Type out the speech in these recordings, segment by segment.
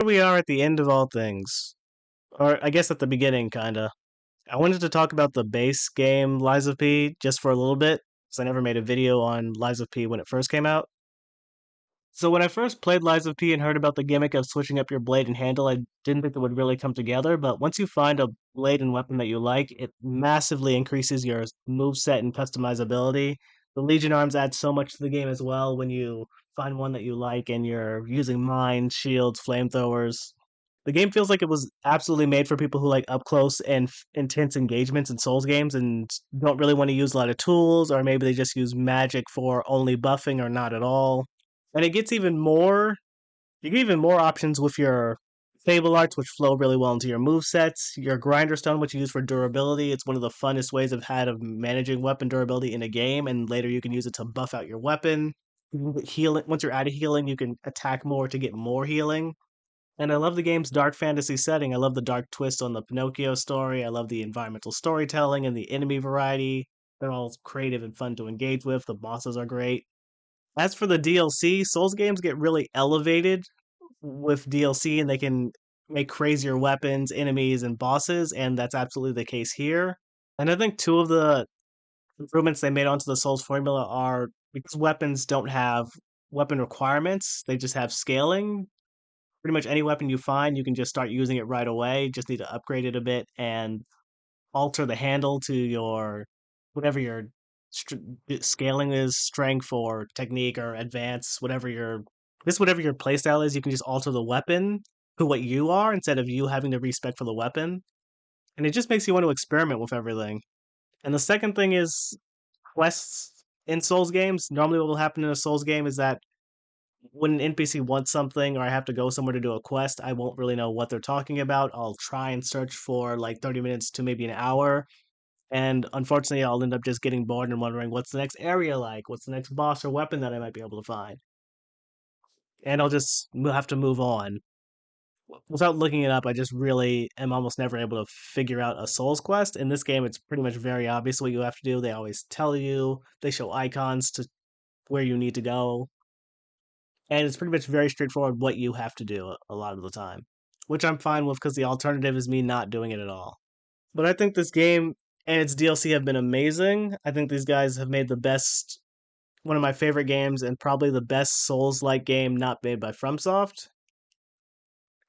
Here we are at the end of all things. Or I guess at the beginning, kinda. I wanted to talk about the base game Lies of P just for a little bit, because I never made a video on Lies of P when it first came out. So when I first played Lies of P and heard about the gimmick of switching up your blade and handle, I didn't think it would really come together, but once you find a blade and weapon that you like, it massively increases your move set and customizability. The Legion arms add so much to the game as well when you find one that you like and you're using mines, shields, flamethrowers. The game feels like it was absolutely made for people who like up close and intense engagements in Souls games and don't really want to use a lot of tools, or maybe they just use magic for only buffing or not at all. And it gets even more, you get even more options with your Fable Arts, which flow really well into your move sets. Your Grinder Stone, which you use for durability. It's one of the funnest ways I've had of managing weapon durability in a game, and later you can use it to buff out your weapon. You can get healing. Once you're out of healing, you can attack more to get more healing. And I love the game's dark fantasy setting. I love the dark twist on the Pinocchio story. I love the environmental storytelling and the enemy variety. They're all creative and fun to engage with. The bosses are great. As for the DLC, Souls games get really elevated with DLC and they can make crazier weapons, enemies, and bosses, and that's absolutely the case here. And I think two of the improvements they made onto the Souls formula are because weapons don't have weapon requirements, they just have scaling. Pretty much any weapon you find, you can just start using it right away. Just need to upgrade it a bit and alter the handle to your whatever your scaling is, strength or technique or advance, whatever your playstyle is. You can just alter the weapon to what you are instead of you having to respec for the weapon, and it just makes you want to experiment with everything. And the second thing is quests in Souls games. Normally, what will happen in a Souls game is that when an NPC wants something or I have to go somewhere to do a quest, I won't really know what they're talking about. I'll try and search for like 30 minutes to maybe an hour, and unfortunately, I'll end up just getting bored and wondering what's the next area like, what's the next boss or weapon that I might be able to find, and I'll just have to move on. Without looking it up, I just really am almost never able to figure out a Souls quest. In this game, it's pretty much very obvious what you have to do. They always tell you, they show icons to where you need to go, and it's pretty much very straightforward what you have to do a lot of the time, which I'm fine with because the alternative is me not doing it at all. But I think this game and its DLC have been amazing. I think these guys have made the best, one of my favorite games, and probably the best Souls like game not made by FromSoft.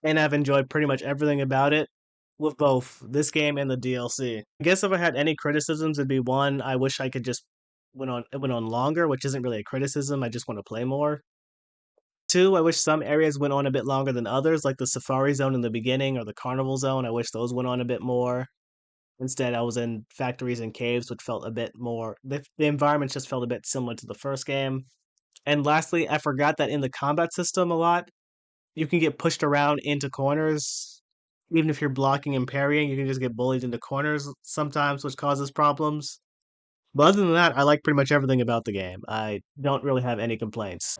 And I've enjoyed pretty much everything about it with both this game and the DLC. I guess if I had any criticisms, it'd be one, I wish I could just went on longer, which isn't really a criticism. I just want to play more. Two, I wish some areas went on a bit longer than others, like the Safari Zone in the beginning or the Carnival Zone. I wish those went on a bit more. Instead, I was in factories and caves, which felt a bit more. The environments just felt a bit similar to the first game. And lastly, I forgot that in the combat system a lot, you can get pushed around into corners. Even if you're blocking and parrying, you can just get bullied into corners sometimes, which causes problems. But other than that, I like pretty much everything about the game. I don't really have any complaints.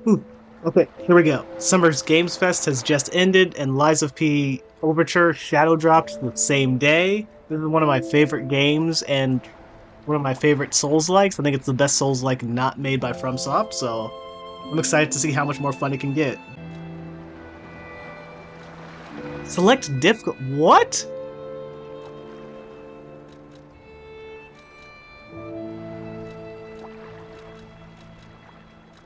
Ooh, okay, here we go. Summer's Games Fest has just ended, and Lies of P Overture Shadow dropped the same day. This is one of my favorite games and one of my favorite Souls likes. I think it's the best Souls like not made by FromSoft, so I'm excited to see how much more fun it can get. Select difficult. What?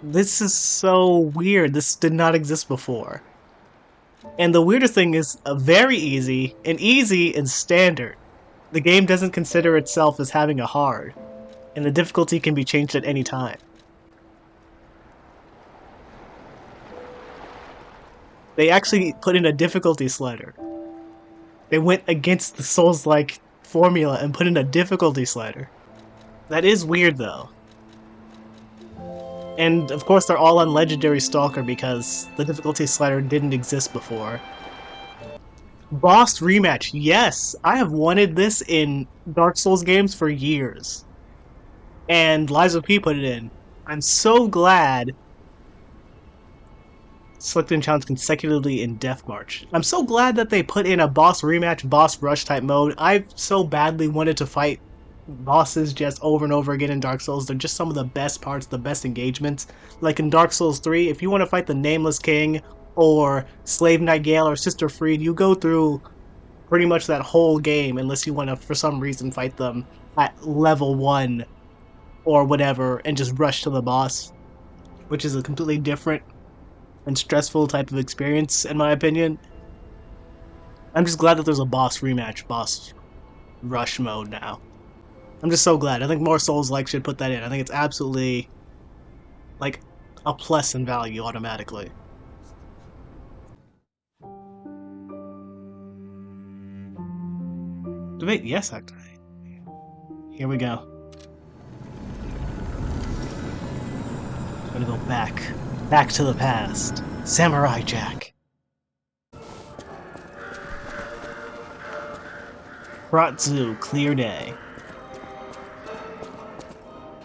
This is so weird. This did not exist before. And the weirdest thing is very easy, and easy and standard. The game doesn't consider itself as having a hard, and the difficulty can be changed at any time. They actually put in a difficulty slider. They went against the Souls-like formula and put in a difficulty slider. That is weird, though. And of course, they're all on Legendary Stalker because the difficulty slider didn't exist before. Boss rematch, yes! I have wanted this in Dark Souls games for years. And Lies of P put it in. I'm so glad selecting challenge consecutively in Death March. I'm so glad that they put in a boss rematch, boss rush type mode. I so badly wanted to fight bosses just over and over again in Dark Souls. They're just some of the best parts, the best engagements. Like in Dark Souls 3, if you want to fight the Nameless King or Slave Night Gale or Sister Freed, you go through pretty much that whole game unless you want to, for some reason, fight them at level 1 or whatever and just rush to the boss, which is a completely different and stressful type of experience, in my opinion. I'm just glad that there's a boss rematch, boss rush mode now. I'm just so glad. I think more Souls-like should put that in. I think it's absolutely, like, a plus in value automatically. Wait, yes, activate. Here we go. I'm gonna go back. Back to the past. Samurai Jack. Pratzu, clear day.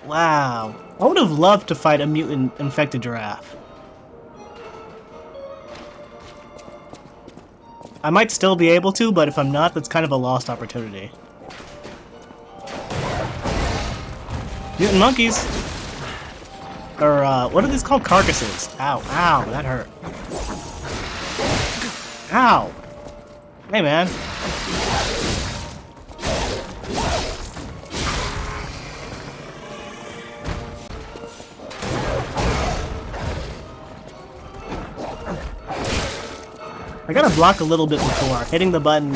Wow. I would have loved to fight a mutant infected giraffe. I might still be able to, but if I'm not, that's kind of a lost opportunity. Mutant monkeys! Or, what are these called? Carcasses. Ow, ow, that hurt. Ow! Hey, man. I gotta block a little bit before. Hitting the button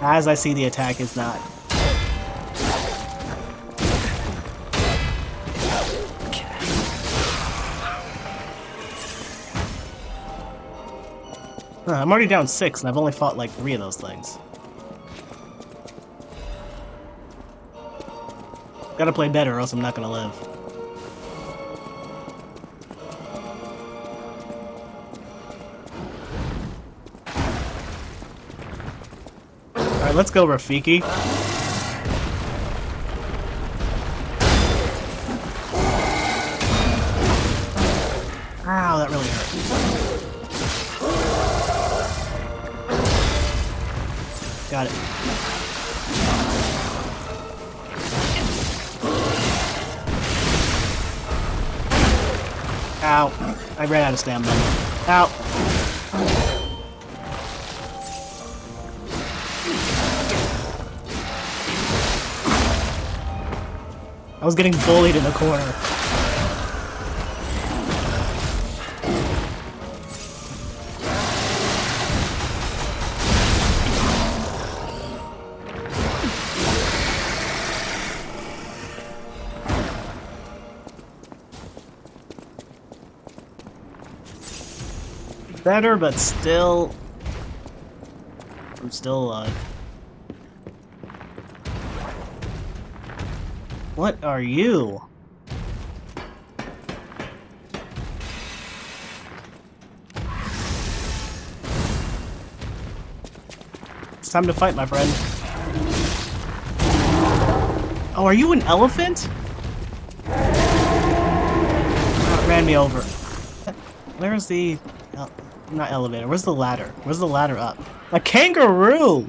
as I see the attack is not. I'm already down 6 and I've only fought like 3 of those things. Gotta play better or else I'm not gonna live. Alright, let's go, Rafiki. Ow, that really hurt. Got it. Ow. I ran out of stamina. Ow. I was getting bullied in the corner. Better, but still... I'm still alive. What are you? It's time to fight, my friend. Oh, are you an elephant? Oh, it ran me over. Where's the... not elevator. Where's the ladder? Where's the ladder up? A kangaroo!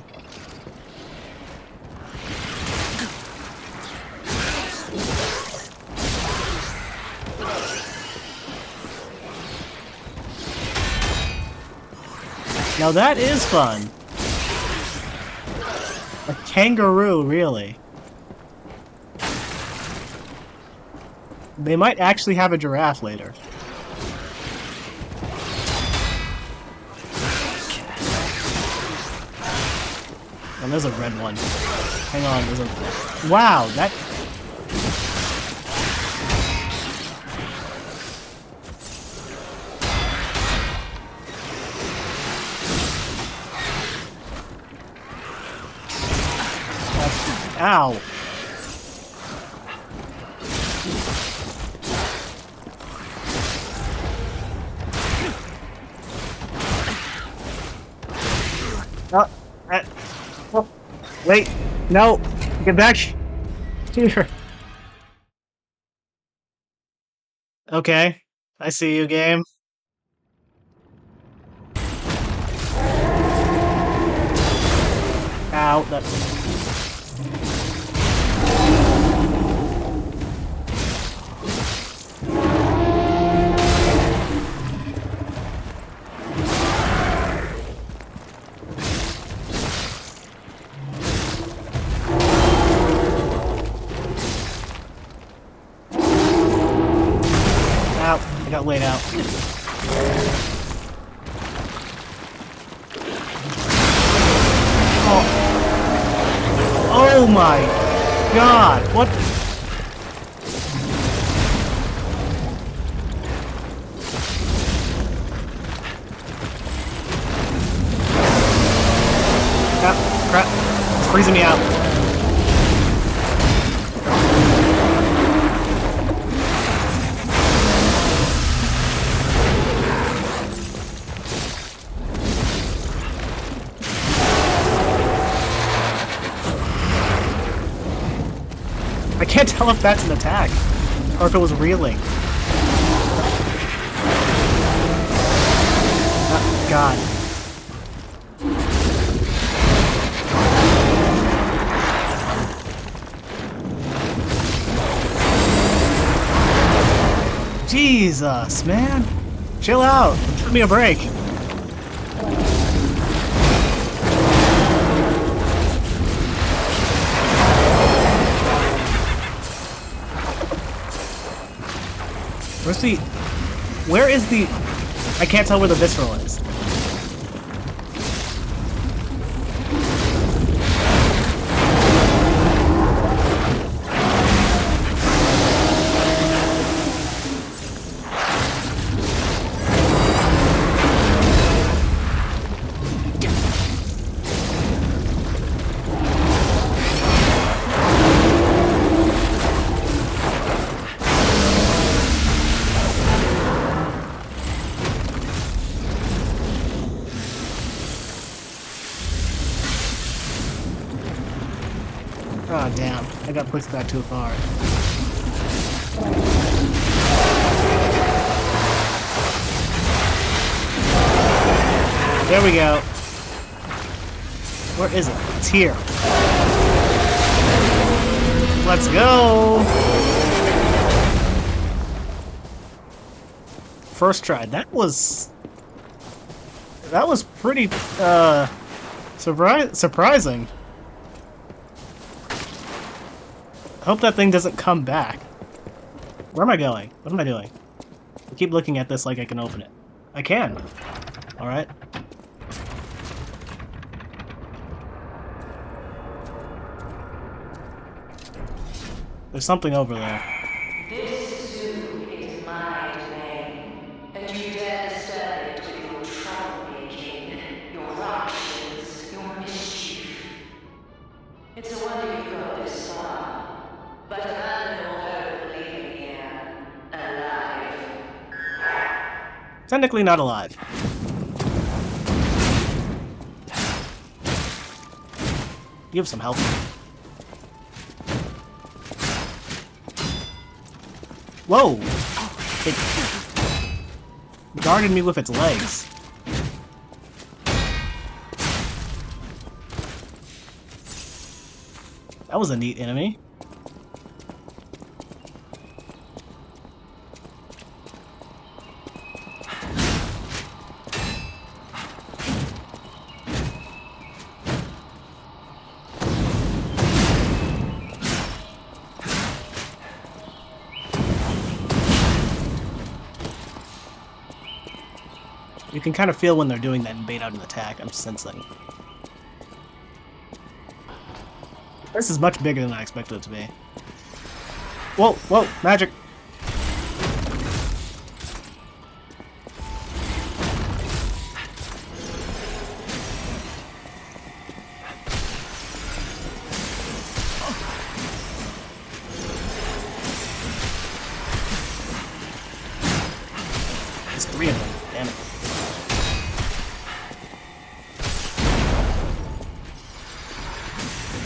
Now that is fun. A kangaroo, really. They might actually have a giraffe later. And there's a red one. Hang on, there's a... Wow, that... Ow. Oh, wait, no, get back here. Okay, I see you, game. Ow, that's... laid out. Oh, oh my god! What? Crap. It's freezing me out. I can't tell if that's an attack or if it was reeling. Oh, God. Jesus, man. Chill out. Give me a break. Where's the... Where is the... I can't tell where the visceral is. Oh, damn. I got pushed back too far. There we go. Where is it? It's here. Let's go! First try. That was pretty, surprising. I hope that thing doesn't come back. Where am I going? What am I doing? I keep looking at this like I can open it. I can. Alright. There's something over there. This zoo is my domain, and you dare disturb it with your troublemaking, your ructions, your mischief. It's a wonder you've got this far, but abandon all hope of leaving here alive. Technically not alive. You have some health. Whoa! It guarded me with its legs. That was a neat enemy. You can kind of feel when they're doing that and bait out an attack, I'm sensing. This is much bigger than I expected it to be. Whoa, whoa, magic! There's 3 of them, damn it.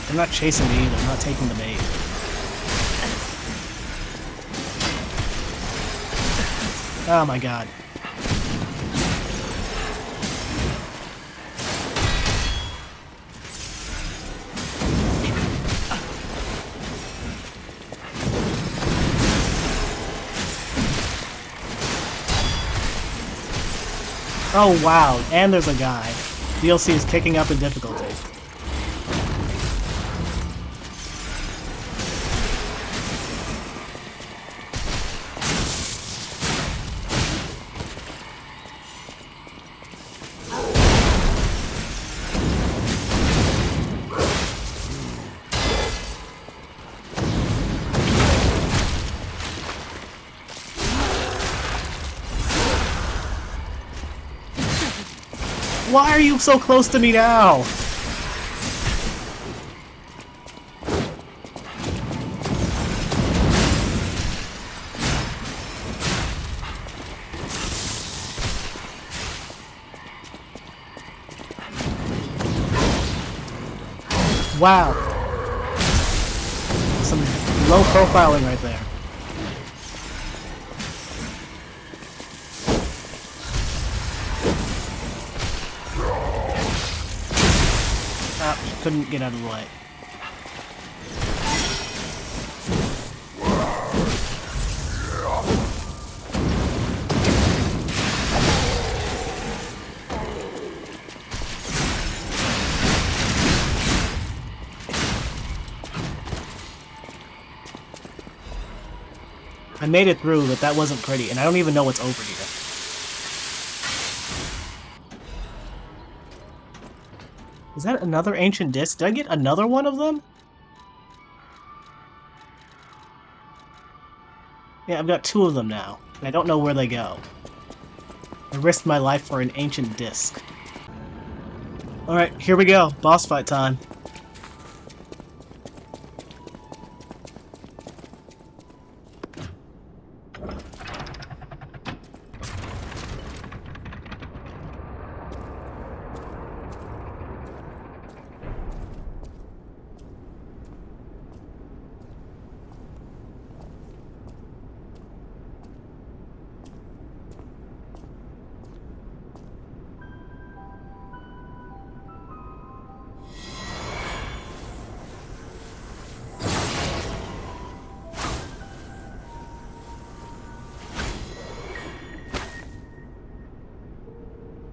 They're not chasing me either, I'm not taking the bait. Oh my god. Oh wow, and there's a guy. DLC is kicking up in difficulty. Why are you so close to me now? Wow. Some low profiling right there. Couldn't get out of the way. I made it through, but that wasn't pretty, and I don't even know what's over here. Is that another ancient disc? Did I get another one of them? Yeah, I've got 2 of them now, and I don't know where they go. I risked my life for an ancient disc. Alright, here we go. Boss fight time.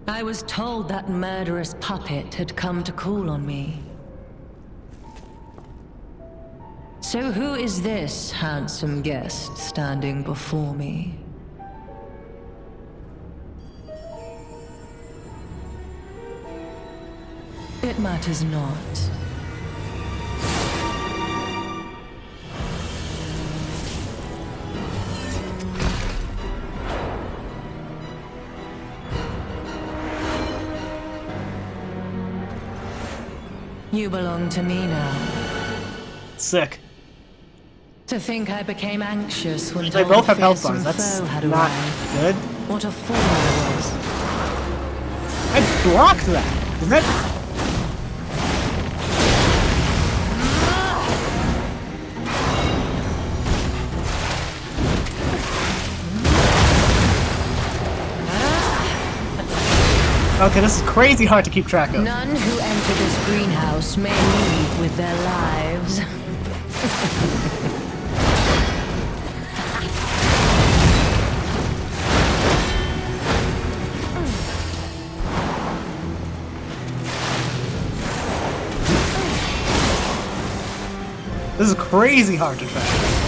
I was told that murderous puppet had come to call on me. So who is this handsome guest standing before me? It matters not. You belong to me now. Sick. To think I became anxious when They told both a have health fearsome bars. That's foe had not arrived. good. What a fool I was. I blocked that! Is that... Okay, this is crazy hard to keep track of. None who enter this greenhouse may leave with their lives. This is crazy hard to track.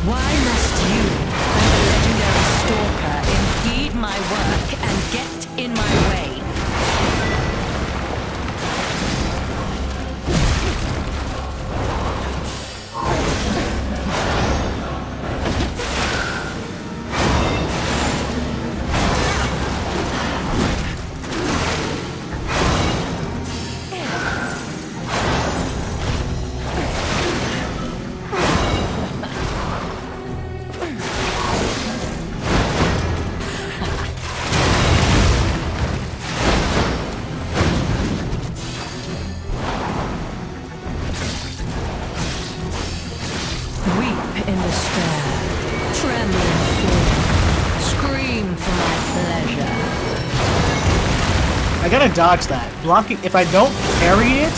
Why must you, the legendary stalker, impede my work and get in my way? Weep in despair, tremble in fear, scream for my pleasure. I gotta dodge that. Blocking... If I don't parry it,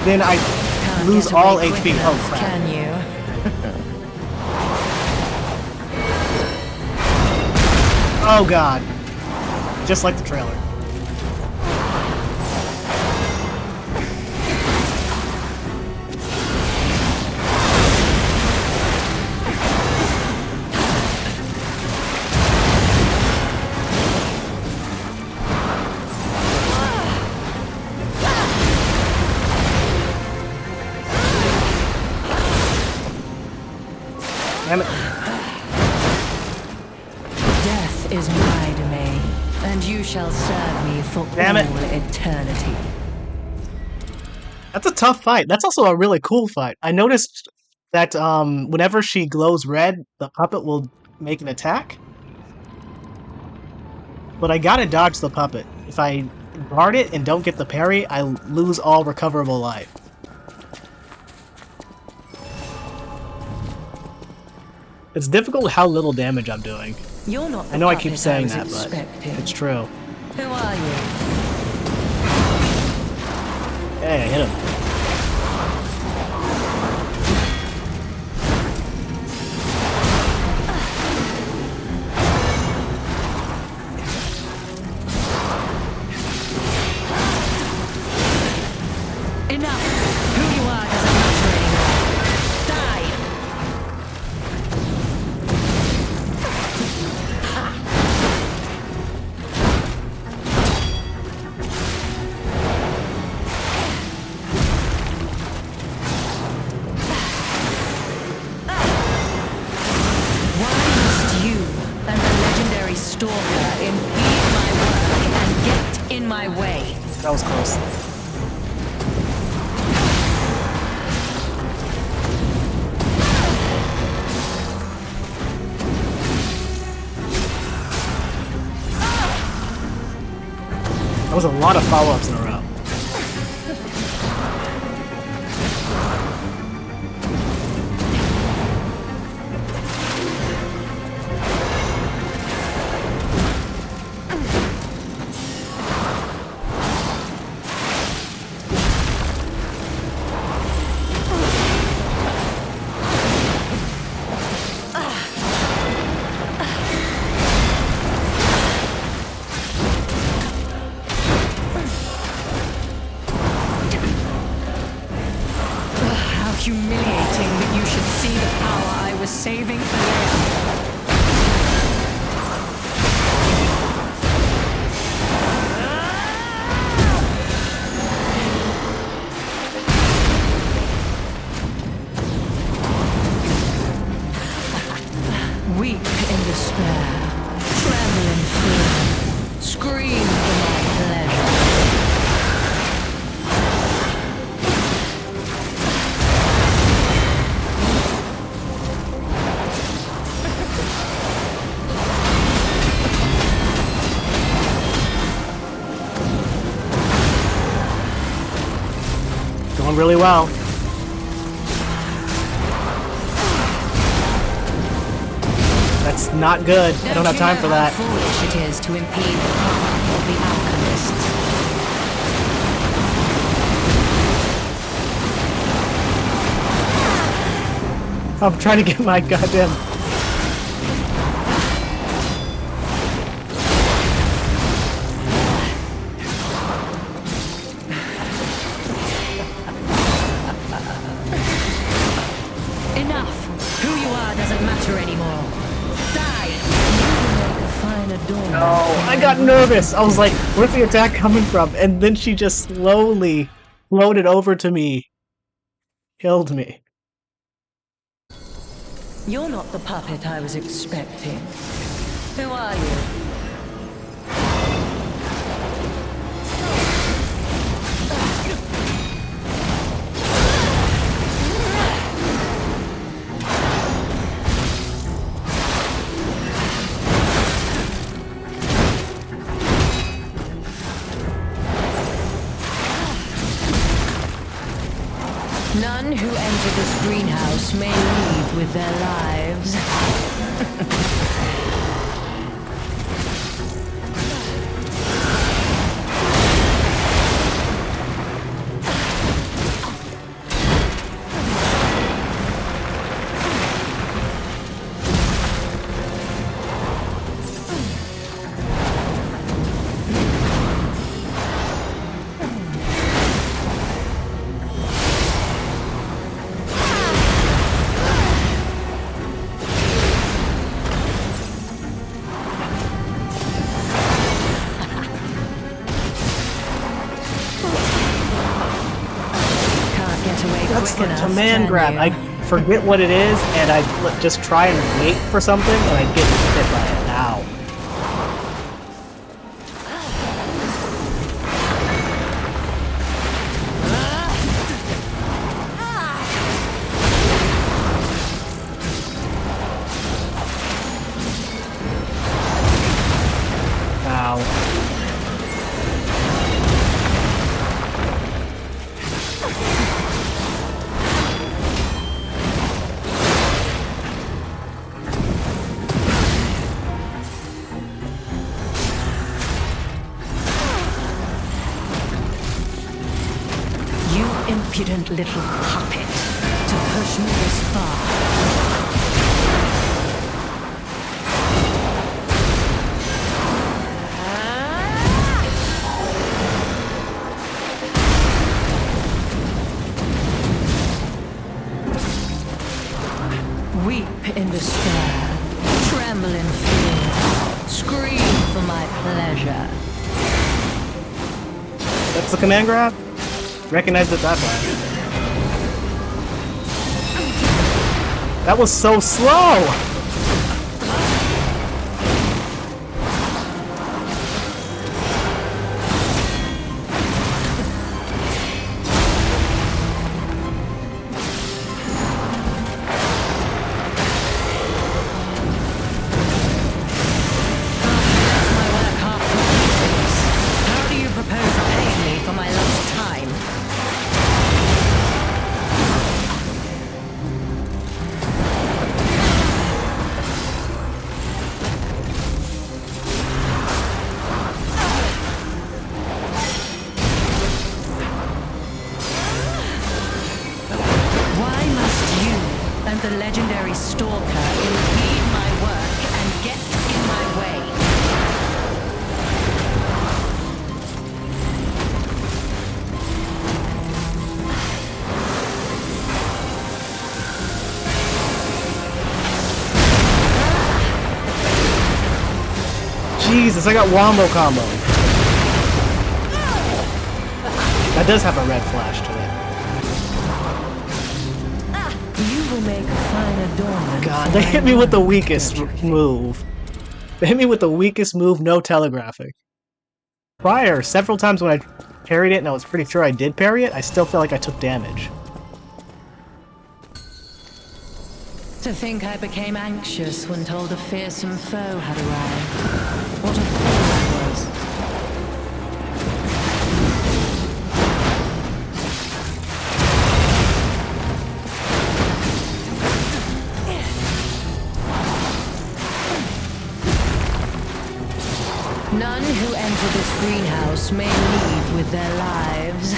then I Can't lose get away all quick HP. enough, Oh, crap. can you? Oh god. Just like the trailer. Damn it. Death is my domain, and you shall serve me for Damn it. all eternity. That's a tough fight. That's also a really cool fight. I noticed that whenever she glows red, the puppet will make an attack. But I gotta dodge the puppet. If I guard it and don't get the parry, I lose all recoverable life. It's difficult how little damage I'm doing. You're not the I know I keep puppet saying was that, but expecting. it's true. Who are you? Hey, I hit him. Enough! Who you are doesn't matter anymore. Die! Why must you and the legendary stalker impede my work and get in my way? That was close. That was a lot of follow-ups in a row. How humiliating that you should see the power I was saving for later. Weep in despair, tremble in fear, scream for my pleasure. Going really well. That's not good. I don't have time for that. How foolish it is to impede the path of the alchemists. I'm trying to get my goddamn... Enough! Who you are doesn't matter anymore. Die! You will make a fine adornment. No, I got nervous. I was like, where's the attack coming from? And then she just slowly floated over to me. Killed me. You're not the puppet I was expecting. Who are you? None who enter this greenhouse may leave with their lives. quick the enough, command can grab. you? I forget what it is, and I just try and wait for something, and I get hit by it. Ow. Ow. You impudent little puppet, to push me this far. Weep in despair, tremble in fear, scream for my pleasure. That's the command grab? Recognized it that way. That was so slow! How do you propose paying me for my lost time? Why must you and the legendary Stalker impede my work and get in my way? Jesus, I got wombo combo. That does have a red flash to it. You will make a fine adornment. God, they hit me with the weakest move. They hit me with the weakest move, no telegraphing. Prior, several times when I parried it, and I was pretty sure I did parry it, I still felt like I took damage. To think I became anxious when told a fearsome foe had arrived. What a fool I was. None who enter this greenhouse may leave with their lives.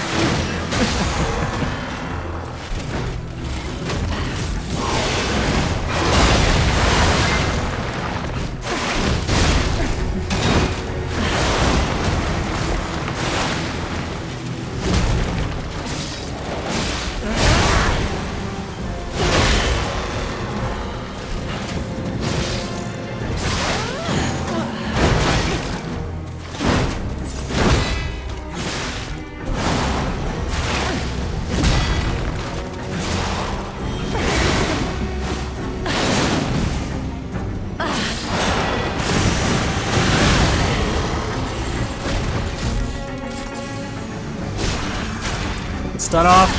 Stun off.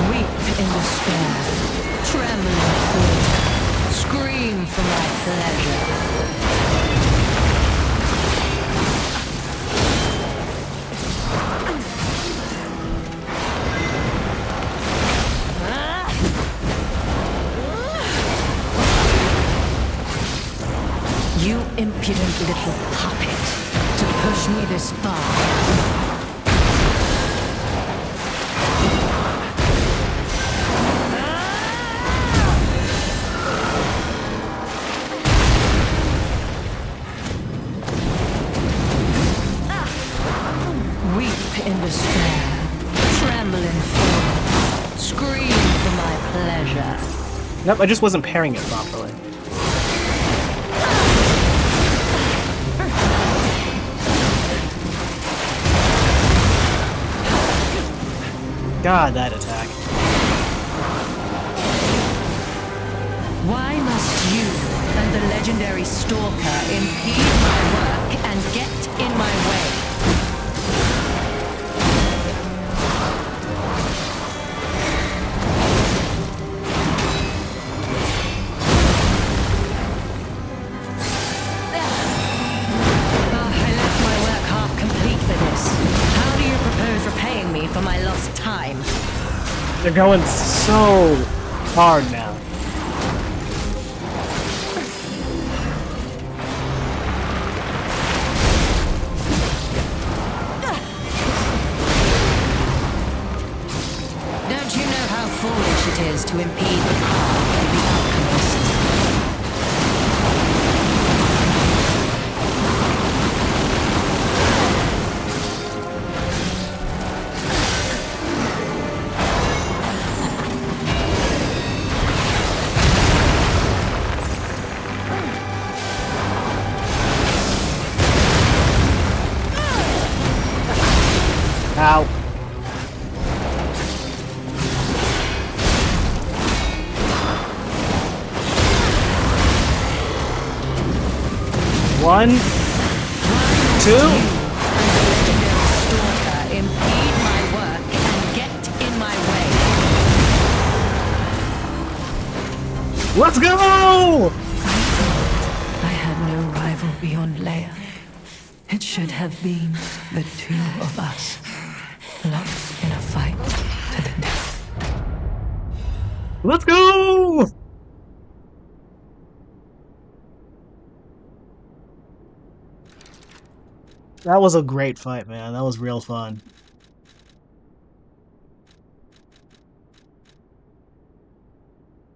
Weep in despair, tremble in fear, scream for my pleasure. You impudent little puppet, to push me this far. Weep in despair, tremble in fear, scream for my pleasure. Nope, I just wasn't parrying it properly. God, that attack. Why must you and the legendary Stalker impede my work and get in my way? I left my work half complete for this. How do you propose repaying me for my lost time? They're going so hard now. Don't you know how foolish it is to impede the path of the alchemist? Ow. One, two. Stalker, impede my work and get in my way. Let's go! I had no rival beyond Leia. It should have been the two of us, locked in a fight to the death. Let's go! That was a great fight, man. That was real fun.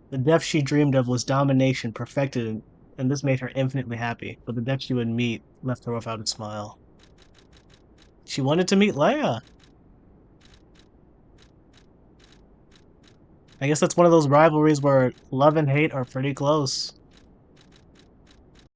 The death she dreamed of was domination perfected, and this made her infinitely happy. But the death she would meet left her without a smile. She wanted to meet Leia. I guess that's one of those rivalries where love and hate are pretty close.